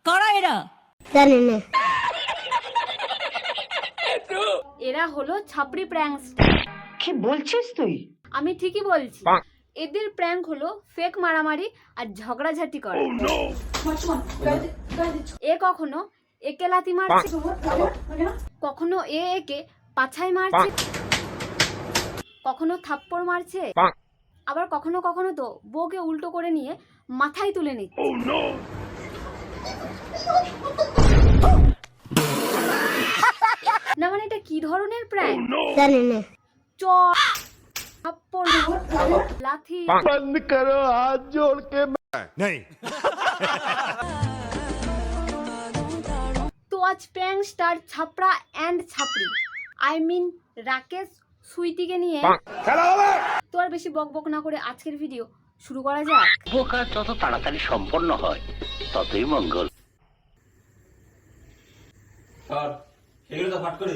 কারা এরা? জানি না। এরা হলো ছাপড়ি প্র্যাঙ্কস্টার। কি বলছিস তুই? আমি ঠিকই বলছি। এদের প্র্যাঙ্ক হলো ফেক মারামারি আর ঝগড়াঝাটি করা। এ কখনো একে লাথি মারছে, কখনো একে পাছায় মারছে, কখনো থাপ্পড় মারছে, আবার কখনো কখনো তো বউকে উল্টো করে নিয়ে মাথায় তুলে নিচ্ছে। না মানে এটা কি ধরনের প্র্যাঙ্ক? জানি না। চর, থাপ্পড়, লাথি। बंद करो हाथ जोड़ के नहीं। তো আজ প্র্যাঙ্কস্টার Chhapra and ছাপড়ি, I mean Rakesh সুইটিকে নিয়ে তো আর বেশি বকবক না করে আজকের ভিডিও শুরু করা যাক। কাজ যত তাড়াতাড়ি সম্পন্ন হয় ততই মঙ্গল। সর সেগুলো তো ফাট করে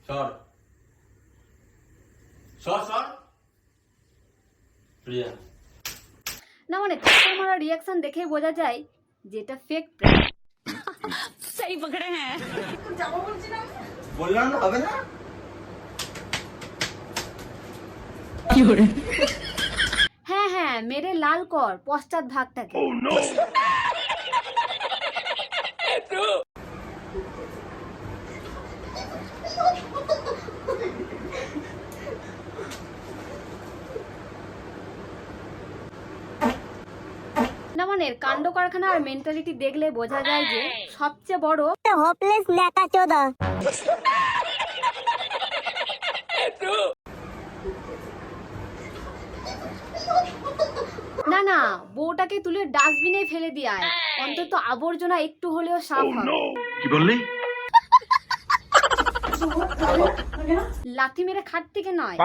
সর সর সর প্রিয়া। না মানে থাপ্পড় মারা রিয়াকশন দেখেই বোঝা যায় যে এটা ফেক প্র্যাঙ্ক। সেই পকড়ে হ্যাঁ। বললাম না হবে না। হ্যাঁ হ্যাঁ, মেরে লাল কর পশ্চাৎ ভাগটাকে। না মানে কাণ্ড কারখানা আর মেন্টালিটি দেখলে বোঝা যায় যে সবচেয়ে বড় হোপলেস ন্যাকা চোদা। না না, বউটাকে তুলে ডাস্টবিনে ফেলে দিয়ে আয়, অন্তত আবর্জনা একটু হলেও সাফ হবে। কি বললি? লাথি মেরে খাট থেকে নয়,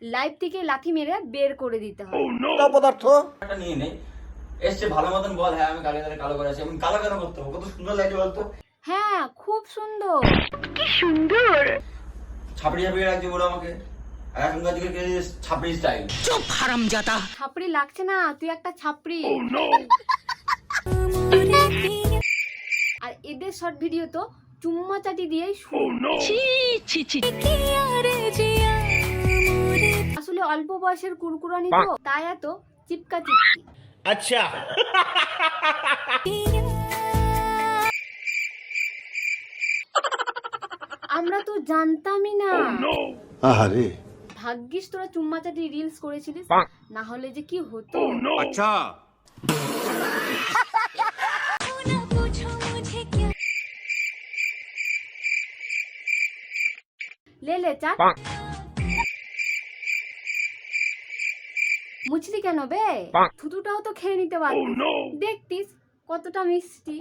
লাইফ থেকে লাথি মেরে বের করে দিতে হবে। পদার্থ একটা নিয়ে নে এসছে ভালো মতন বল। হ্যাঁ আমি গালে গালে কালো করে আছি। আমি কালো কেন করতে হবে? কত সুন্দর লাগছে বলতো। হ্যাঁ খুব সুন্দর। ছাপড়ি ছাপড়ি লাগছে বড় আমাকে। আর এখনকার দিকে ছাপড়ি স্টাইল। চুপ হারামজাদা। ছাপড়ি লাগছে না, তুই একটা ছাপড়ি। আর এদের শর্ট ভিডিও তো চুম্মা চাটি দিয়েই শুরু। ছি ছি ছি। আসলে অল্প বয়সের কুরকুরানি তো, তাই এত চিপকা চিপকি। अच्छा আমরা তো জানতামই না। अरे ভাগ্যিস তোরা চুম্মা চাটি রিলস করেছিলিস, না হলে যে কি হতো। अच्छा লে লে চাট। মুচলি কেন বে? থুতুটাও তো খেয়ে নিতে পারতিস, দেখতিস কতটা মিষ্টি।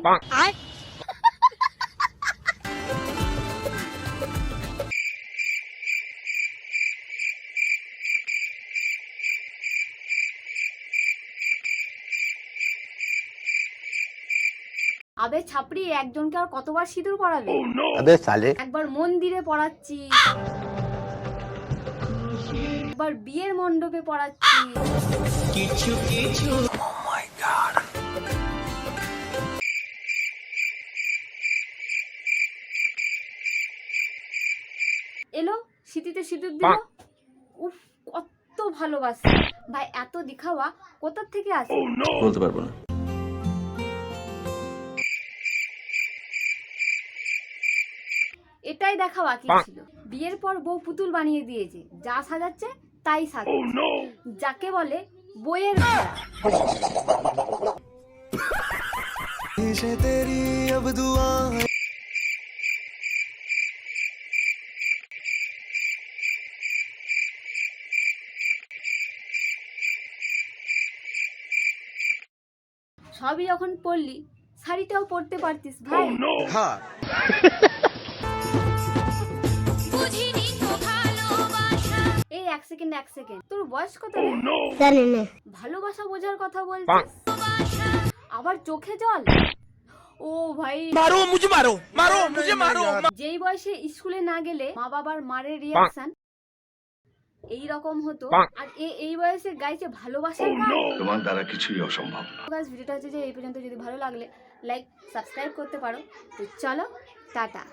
আবে ছাপড়ি, একজনকে আর কতবার সিঁদুর পরাবে? अबे साले একবার মন্দিরে পড়াচ্ছি, একবার বিয়ের মণ্ডপে পড়াচ্ছি। এলো শীতিতে সিঁদুর দিল। উফ কত ভালোবাসে ভাই, এত দিখাওয়া কোথা থেকে আসে? বলতে পারবো না। এটাই দেখাওয়া কি ছিল? বিয়ের পর বউ পুতুল বানিয়ে দিয়েছে, যা সাজাচ্ছে তাই সাজাচ্ছে, যাকে বলে বইয়ের ঘর। সবই যখন পরলি, শাড়িটাও পরতে পারতিস ভাই। हाँ এই এক সেকেন্ড তোর বয়স কত রে? জানি না। ভালোবাসা বোঝার কথা বলছিস, আবার চোখে জল। ও ভাই मारो मुझे मारो मारो मुझे मारो যেই বয়সে স্কুলে না গেলে মা বাবার মারের রিয়াকশন, এই রকম হতো আর এই বয়সে গাইছে ভালোবাসার গান। তোমার দ্বারা কিছুই অসম্ভব না। গাইস ভিডিওটা হচ্ছে যে এই পর্যন্ত, যদি ভালো লাগলে লাইক সাবস্ক্রাইব করতে পারো। তো চলো টাটা।